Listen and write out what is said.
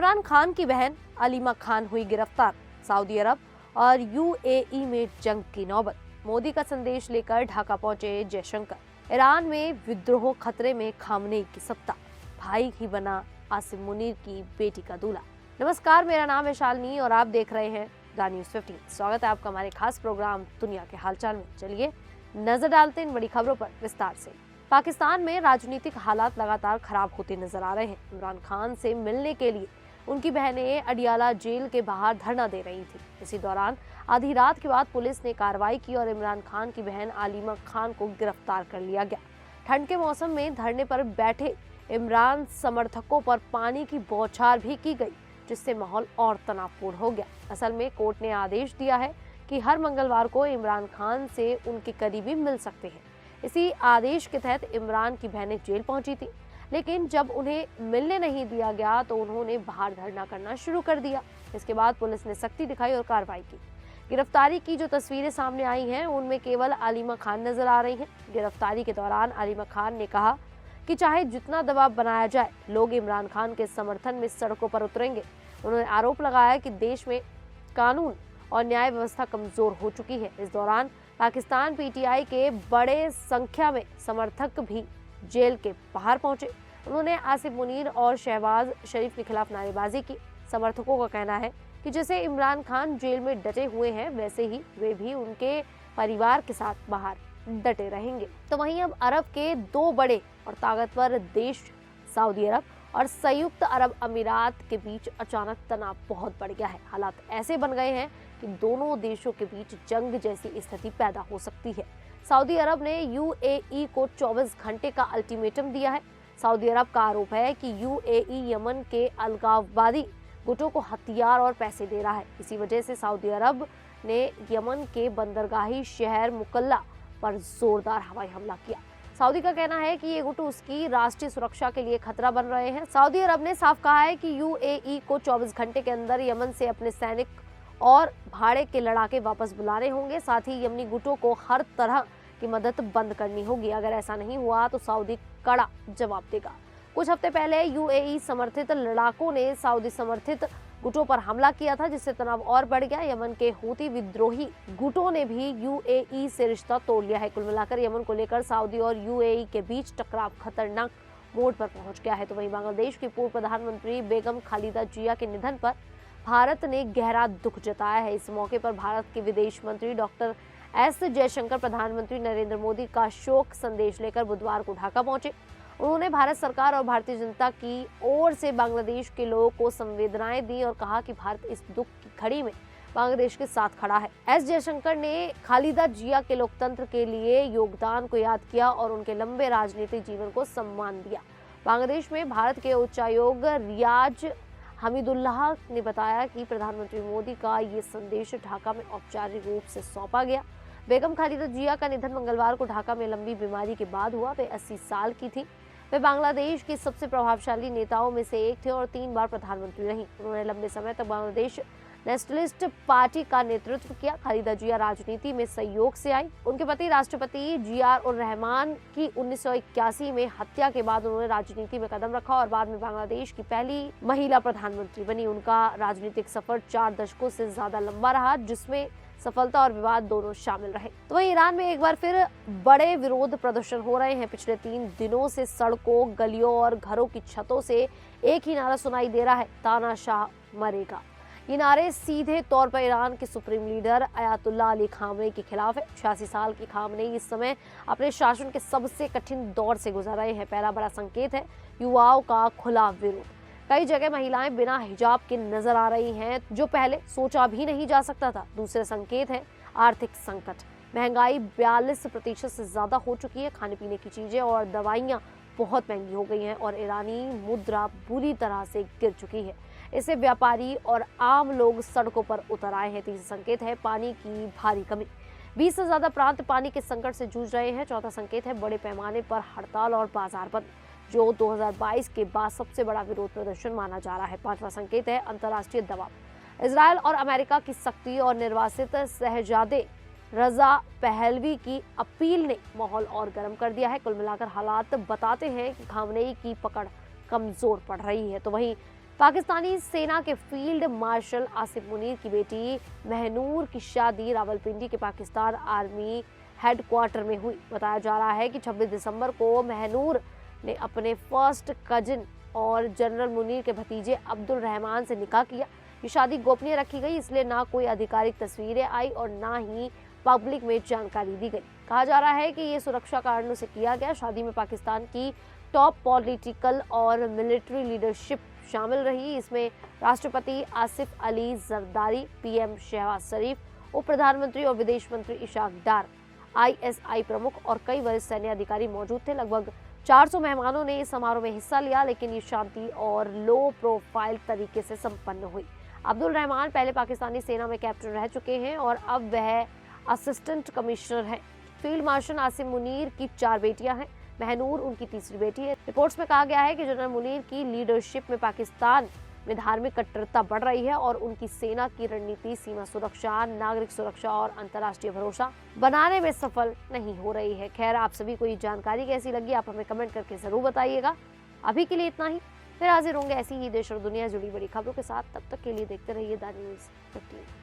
इमरान खान की बहन अलीमा खान हुई गिरफ्तार। सऊदी अरब और यूएई में जंग की नौबत। मोदी का संदेश लेकर ढाका पहुंचे जयशंकर। ईरान में विद्रोह खतरे में, खामनेई की सत्ता। भाई ही बना आसिम मुनीर की बेटी का दूल्हा। नमस्कार, मेरा नाम है शालिनी और आप देख रहे हैं द न्यूज़ 15। स्वागत है आपका हमारे खास प्रोग्राम दुनिया के हालचाल में। चलिए नजर डालते हैं इन बड़ी खबरों पर विस्तार से। पाकिस्तान में राजनीतिक हालात लगातार खराब होते नजर आ रहे हैं। इमरान खान से मिलने के लिए उनकी बहनें अडियाला जेल के बाहर धरना दे रही थी। इसी दौरान आधी रात के बाद पुलिस ने कार्रवाई की और इमरान खान की बहन अलीमा खान को गिरफ्तार कर लिया गया। ठंड के मौसम में धरने पर बैठे इमरान समर्थकों पर पानी की बौछार भी की गई, जिससे माहौल और तनावपूर्ण हो गया। असल में कोर्ट ने आदेश दिया है कि हर मंगलवार को इमरान खान से उनके करीबी मिल सकते हैं। इसी आदेश के तहत इमरान की बहनें जेल पहुंची थी, लेकिन जब उन्हें मिलने नहीं दिया गया तो उन्होंने बाहर धरना करना शुरू कर दिया। इसके बाद पुलिस ने सख्ती दिखाई और कार्रवाई की। गिरफ्तारी की जो तस्वीरें सामने आई हैं उनमें केवल अलीमा खान नजर आ रही हैं। गिरफ्तारी के दौरान अलीमा खान ने कहा कि चाहे जितना दबाव बनाया जाए, लोग इमरान खान के समर्थन में सड़कों पर उतरेंगे। उन्होंने आरोप लगाया कि देश में कानून और न्याय व्यवस्था कमजोर हो चुकी है। इस दौरान पाकिस्तान पीटीआई के बड़े संख्या में समर्थक भी जेल के बाहर पहुंचे। उन्होंने आसिम मुनीर और शहबाज शरीफ के खिलाफ नारेबाजी की। समर्थकों का कहना है कि जैसे इमरान खान जेल में डटे हुए हैं, वैसे ही वे भी उनके परिवार के साथ बाहर डटे रहेंगे। तो वहीं अब अरब के दो बड़े और ताकतवर देश सऊदी अरब और संयुक्त अरब अमीरात के बीच अचानक तनाव बहुत बढ़ गया है। हालात ऐसे बन गए हैं कि दोनों देशों के बीच जंग जैसी स्थिति पैदा हो सकती है। सऊदी अरब ने यूएई को 24 घंटे का अल्टीमेटम दिया है। सऊदी अरब का आरोप है कि यूएई यमन के अलगाववादी गुटों को हथियार और पैसे दे रहा है। इसी वजह से सऊदी अरब ने यमन के बंदरगाही शहर मुकल्ला पर जोरदार हवाई हमला किया। सऊदी का कहना है कि ये गुट उसकी राष्ट्रीय सुरक्षा के लिए खतरा बन रहे हैं। सऊदी अरब ने साफ कहा है कि यूएई को 24 घंटे के अंदर यमन से अपने सैनिक और भाड़े के लड़ाके वापस बुलाने होंगे। साथ ही यमनी गुटों को हर तरह की मदद बंद करनी होगी। अगर ऐसा नहीं हुआ तो सऊदी कड़ा जवाब देगा। कुछ हफ्ते पहले यूएई समर्थित लड़ाकों ने सऊदी समर्थित गुटों पर हमला किया था, जिससे तनाव और बढ़ गया। यमन के हूती विद्रोही गुटों ने भी यूएई से रिश्ता तोड़ लिया है। कुल मिलाकर यमन को लेकर सऊदी और यूएई के बीच टकराव खतरनाक मोड़ पर पहुंच गया है। तो वहीं बांग्लादेश की पूर्व प्रधानमंत्री बेगम खालिदा जिया के निधन पर भारत ने गहरा दुख जताया है। इस मौके पर भारत के विदेश मंत्री डॉक्टर एस जयशंकर प्रधानमंत्री नरेंद्र मोदी का शोक संदेश लेकर बुधवार को ढाका पहुंचे। उन्होंने भारत सरकार और भारतीय जनता की ओर से बांग्लादेश के लोगों को संवेदनाएं दी और कहा कि भारत इस दुख की घड़ी में बांग्लादेश के साथ खड़ा है। एस जयशंकर ने खालिदा जिया के लोकतंत्र के लिए योगदान को याद किया और उनके लंबे राजनीतिक जीवन को सम्मान दिया। बांग्लादेश में भारत के उच्चायोग रियाज हमीदुल्लाह ने बताया कि प्रधानमंत्री मोदी का ये संदेश ढाका में औपचारिक रूप से सौंपा गया। बेगम खालिदा जिया का निधन मंगलवार को ढाका में लंबी बीमारी के बाद हुआ। वे 80 साल की थी। वे बांग्लादेश की सबसे प्रभावशाली नेताओं में से एक थे और 3 बार प्रधानमंत्री रहीं। उन्होंने लंबे समय तक बांग्लादेश नेशनलिस्ट पार्टी का नेतृत्व किया। खालिदा जिया राजनीति में सहयोग से आई। उनके पति राष्ट्रपति जियाउर-रहमान की 1981 में हत्या के बाद उन्होंने राजनीति में कदम रखा और बाद में बांग्लादेश की पहली महिला प्रधानमंत्री बनी। उनका राजनीतिक सफर 4 दशकों से ज्यादा लंबा रहा, जिसमें सफलता और विवाद दोनों शामिल रहे। तो वहीं ईरान में एक बार फिर बड़े विरोध प्रदर्शन हो रहे हैं। पिछले 3 दिनों से सड़कों, गलियों और घरों की छतों से एक ही नारा सुनाई दे रहा है, तानाशाह मरेगा। ये नारे सीधे तौर पर ईरान के supreme leader Ayatollah Ali Khamenei के खिलाफ है। 86 साल की खामनेई इस समय अपने शासन के सबसे कठिन दौर से गुजर रहे हैं। पहला बड़ा संकेत है युवाओं का खुला विरोध। कई जगह महिलाएं बिना हिजाब के नजर आ रही हैं, जो पहले सोचा भी नहीं जा सकता था। दूसरे संकेत है आर्थिक संकट। महंगाई 42% से ज्यादा हो चुकी है। खाने पीने की चीजें और दवाइयां बहुत महंगी हो गई हैं और ईरानी मुद्रा बुरी तरह से गिर चुकी है। इससे व्यापारी और आम लोग सड़कों पर उतर आए हैं। तीसरा संकेत है पानी की भारी कमी। 20 से ज्यादा प्रांत पानी के संकट से जूझ रहे हैं। चौथा संकेत है बड़े पैमाने पर हड़ताल और बाजार बंद, जो 2022 के बाद सबसे बड़ा विरोध प्रदर्शन माना जा रहा है। 5वां संकेत है अंतर्राष्ट्रीय दबाव। इजरायल और अमेरिका की सख्ती और निर्वासित शहजादे रजा पहलवी की अपील ने माहौल और गर्म कर दिया है। कुल मिलाकर हालात बताते हैं कि खामनेई की पकड़ कमजोर पड़ रही है। तो वहीं पाकिस्तानी सेना के फील्ड मार्शल आसिफ मुनीर की बेटी महनूर की शादी रावलपिंडी के पाकिस्तान आर्मी हेडक्वार्टर में हुई। बताया जा रहा है कि 26 दिसंबर को महनूर ने अपने फर्स्ट कजिन और जनरल मुनीर के भतीजे अब्दुल रहमान से निकाह किया। ये शादी गोपनीय रखी गई, इसलिए ना कोई आधिकारिक तस्वीरें आई और ना ही पब्लिक में जानकारी दी गई। कहा जा रहा है कि ये सुरक्षा कारणों से किया गया। शादी में पाकिस्तान की टॉप पॉलिटिकल और मिलिट्री लीडरशिप शामिल रही। इसमें राष्ट्रपति आसिफ अली जरदारी, पीएम शहबाज शरीफ, उप प्रधानमंत्री और विदेश मंत्री इशाक डार, आईएसआई प्रमुख और कई वरिष्ठ सैन्य अधिकारी मौजूद थे। लगभग 400 मेहमानों ने इस समारोह में हिस्सा लिया, लेकिन ये शांति और लो प्रोफाइल तरीके से संपन्न हुई। अब्दुल रहमान पहले पाकिस्तानी सेना में कैप्टन रह चुके हैं और अब वह असिस्टेंट कमिश्नर हैं। फील्ड मार्शल आसिफ मुनीर की 4 बेटियां हैं। महनूर उनकी तीसरी बेटी है। रिपोर्ट्स में कहा गया है कि जनरल मुनीर की लीडरशिप में पाकिस्तान में धार्मिक कट्टरता बढ़ रही है और उनकी सेना की रणनीति सीमा सुरक्षा, नागरिक सुरक्षा और अंतर्राष्ट्रीय भरोसा बनाने में सफल नहीं हो रही है। खैर, आप सभी को ये जानकारी कैसी लगी, आप हमें कमेंट करके जरूर बताइएगा। अभी के लिए इतना ही, फिर हाजिर होंगे ऐसी ही देश और दुनिया जुड़ी बड़ी खबरों के साथ। तब तक के लिए देखते रहिए द न्यूज़ 15।